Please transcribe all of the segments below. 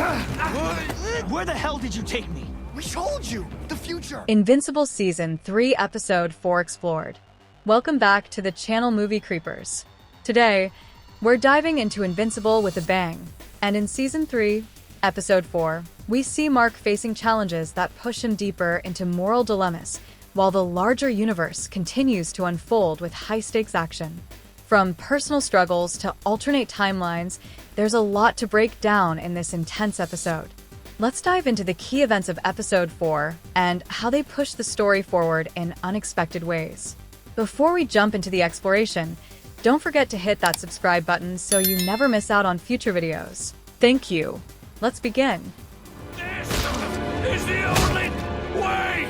Where the hell did you take me? We told you! The future! Invincible Season 3 Episode 4 explored. Welcome back to the channel Movie Creepers. Today, we're diving into Invincible with a bang. And in Season 3, Episode 4, we see Mark facing challenges that push him deeper into moral dilemmas, while the larger universe continues to unfold with high-stakes action. From personal struggles to alternate timelines, there's a lot to break down in this intense episode. Let's dive into the key events of Episode 4 and how they push the story forward in unexpected ways. Before we jump into the exploration, don't forget to hit that subscribe button so you never miss out on future videos. Thank you. Let's begin. This is the only way!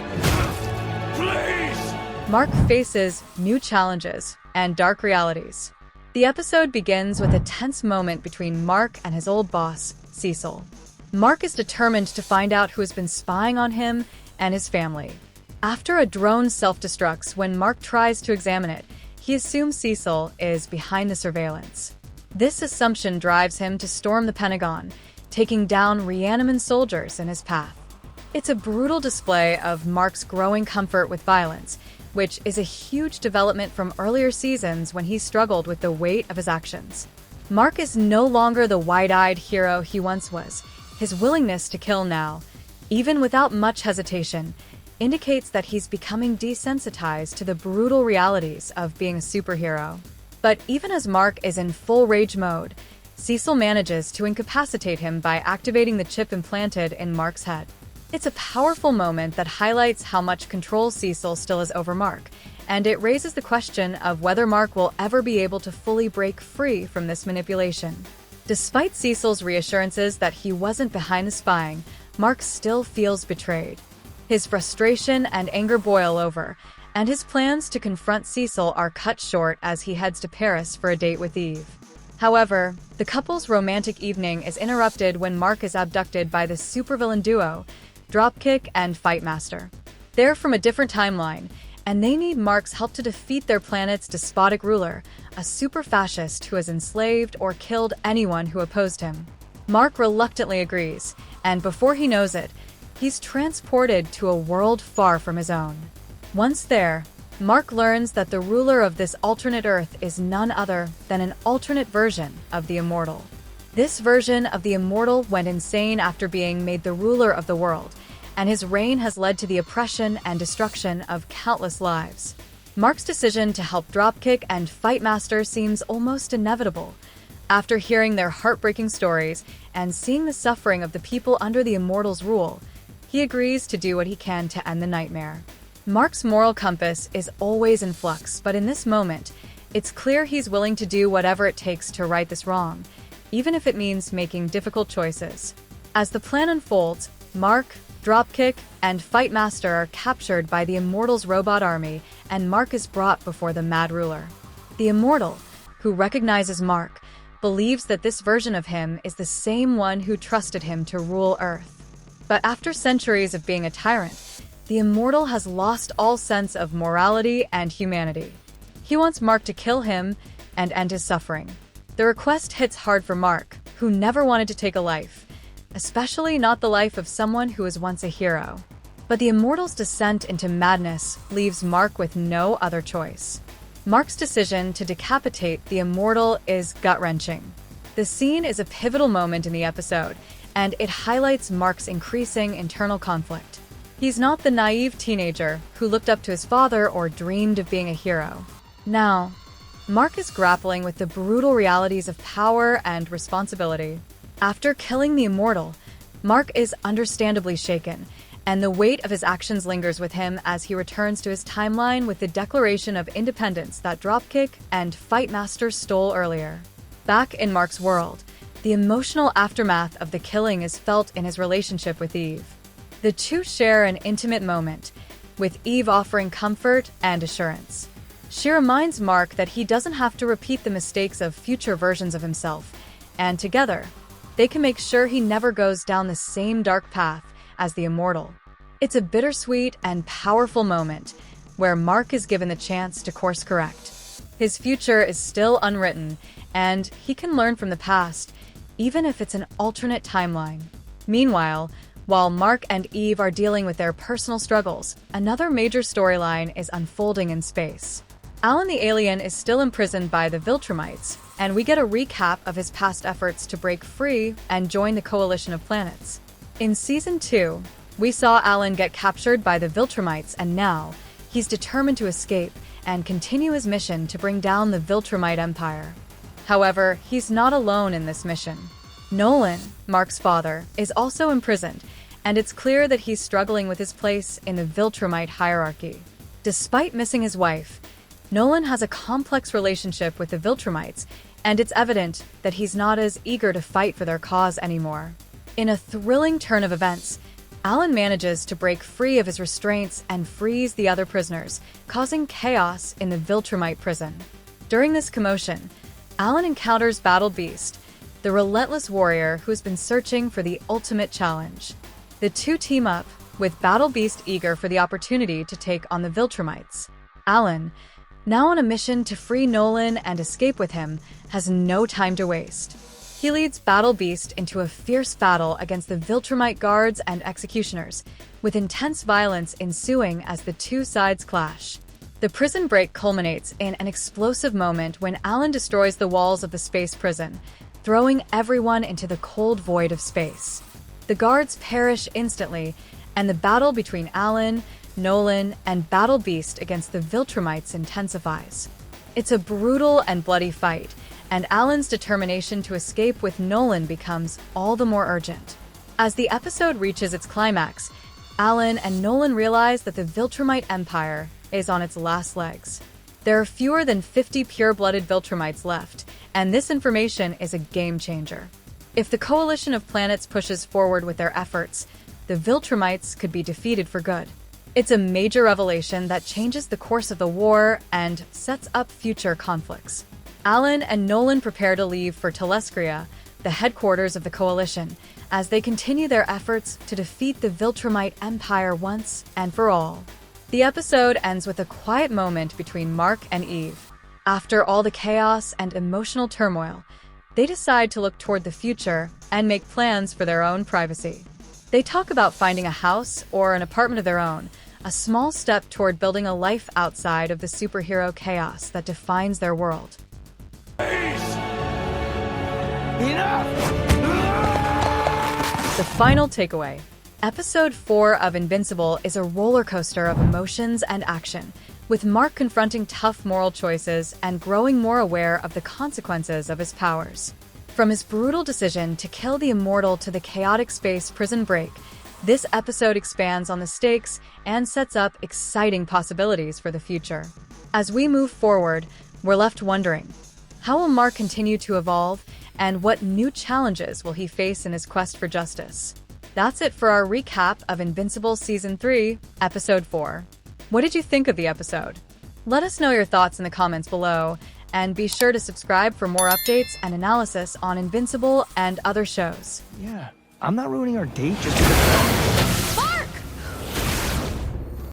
Please! Mark faces new challenges and dark realities. The episode begins with a tense moment between Mark and his old boss, Cecil. Mark is determined to find out who has been spying on him and his family. After a drone self-destructs when Mark tries to examine it, he assumes Cecil is behind the surveillance. This assumption drives him to storm the Pentagon, taking down ReAnimen soldiers in his path. It's a brutal display of Mark's growing comfort with violence, which is a huge development from earlier seasons when he struggled with the weight of his actions. Mark is no longer the wide-eyed hero he once was. His willingness to kill now, even without much hesitation, indicates that he's becoming desensitized to the brutal realities of being a superhero. But even as Mark is in full rage mode, Cecil manages to incapacitate him by activating the chip implanted in Mark's head. It's a powerful moment that highlights how much control Cecil still has over Mark, and it raises the question of whether Mark will ever be able to fully break free from this manipulation. Despite Cecil's reassurances that he wasn't behind the spying, Mark still feels betrayed. His frustration and anger boil over, and his plans to confront Cecil are cut short as he heads to Paris for a date with Eve. However, the couple's romantic evening is interrupted when Mark is abducted by the supervillain duo, Dropkick and Fightmaster. They're from a different timeline, and they need Mark's help to defeat their planet's despotic ruler, a super-fascist who has enslaved or killed anyone who opposed him. Mark reluctantly agrees, and before he knows it, he's transported to a world far from his own. Once there, Mark learns that the ruler of this alternate Earth is none other than an alternate version of the Immortal. This version of the Immortal went insane after being made the ruler of the world, and his reign has led to the oppression and destruction of countless lives. Mark's decision to help Dropkick and Fightmaster seems almost inevitable. After hearing their heartbreaking stories and seeing the suffering of the people under the Immortal's rule, he agrees to do what he can to end the nightmare. Mark's moral compass is always in flux, but in this moment, it's clear he's willing to do whatever it takes to right this wrong, even if it means making difficult choices. As the plan unfolds, Mark, Dropkick, and Fightmaster are captured by the Immortal's robot army, and Mark is brought before the Mad Ruler. The Immortal, who recognizes Mark, believes that this version of him is the same one who trusted him to rule Earth. But after centuries of being a tyrant, the Immortal has lost all sense of morality and humanity. He wants Mark to kill him and end his suffering. The request hits hard for Mark, who never wanted to take a life, especially not the life of someone who was once a hero. But the Immortal's descent into madness leaves Mark with no other choice. Mark's decision to decapitate the Immortal is gut-wrenching. The scene is a pivotal moment in the episode, and it highlights Mark's increasing internal conflict. He's not the naive teenager who looked up to his father or dreamed of being a hero. Now, Mark is grappling with the brutal realities of power and responsibility. After killing the Immortal, Mark is understandably shaken, and the weight of his actions lingers with him as he returns to his timeline with the Declaration of Independence that Dropkick and Fightmaster stole earlier. Back in Mark's world, the emotional aftermath of the killing is felt in his relationship with Eve. The two share an intimate moment, with Eve offering comfort and assurance. She reminds Mark that he doesn't have to repeat the mistakes of future versions of himself, and together, they can make sure he never goes down the same dark path as the Immortal. It's a bittersweet and powerful moment where Mark is given the chance to course correct. His future is still unwritten, and he can learn from the past, even if it's an alternate timeline. Meanwhile, while Mark and Eve are dealing with their personal struggles, another major storyline is unfolding in space. Alan the alien is still imprisoned by the Viltrumites, and we get a recap of his past efforts to break free and join the coalition of planets. In Season 2, we saw Alan get captured by the Viltrumites, and now he's determined to escape and continue his mission to bring down the Viltrumite Empire. However, he's not alone in this mission. Nolan, Mark's father, is also imprisoned, and it's clear that he's struggling with his place in the Viltrumite hierarchy. Despite missing his wife, Nolan has a complex relationship with the Viltrumites, and it's evident that he's not as eager to fight for their cause anymore. In a thrilling turn of events, Alan manages to break free of his restraints and frees the other prisoners, causing chaos in the Viltrumite prison. During this commotion, Alan encounters Battle Beast, the relentless warrior who's been searching for the ultimate challenge. The two team up, with Battle Beast eager for the opportunity to take on the Viltrumites. Alan, now on a mission to free Nolan and escape with him, has no time to waste. He leads Battle Beast into a fierce battle against the Viltrumite guards and executioners, with intense violence ensuing as the two sides clash. The prison break culminates in an explosive moment when Alan destroys the walls of the space prison, throwing everyone into the cold void of space. The guards perish instantly, and the battle between Alan, Nolan, and Battle Beast against the Viltrumites intensifies. It's a brutal and bloody fight, and Alan's determination to escape with Nolan becomes all the more urgent. As the episode reaches its climax, Alan and Nolan realize that the Viltrumite Empire is on its last legs. There are fewer than 50 pure-blooded Viltrumites left, and this information is a game-changer. If the coalition of planets pushes forward with their efforts, the Viltrumites could be defeated for good. It's a major revelation that changes the course of the war and sets up future conflicts. Alan and Nolan prepare to leave for Telescria, the headquarters of the coalition, as they continue their efforts to defeat the Viltrumite Empire once and for all. The episode ends with a quiet moment between Mark and Eve. After all the chaos and emotional turmoil, they decide to look toward the future and make plans for their own privacy. They talk about finding a house or an apartment of their own, a small step toward building a life outside of the superhero chaos that defines their world. The final takeaway. Episode 4 of Invincible is a roller coaster of emotions and action, with Mark confronting tough moral choices and growing more aware of the consequences of his powers. From his brutal decision to kill the Immortal to the chaotic space prison break, this episode expands on the stakes and sets up exciting possibilities for the future. As we move forward, we're left wondering, how will Mark continue to evolve, and what new challenges will he face in his quest for justice? That's it for our recap of Invincible Season 3, Episode 4. What did you think of the episode? Let us know your thoughts in the comments below, and be sure to subscribe for more updates and analysis on Invincible and other shows. Yeah, I'm not ruining our date just because...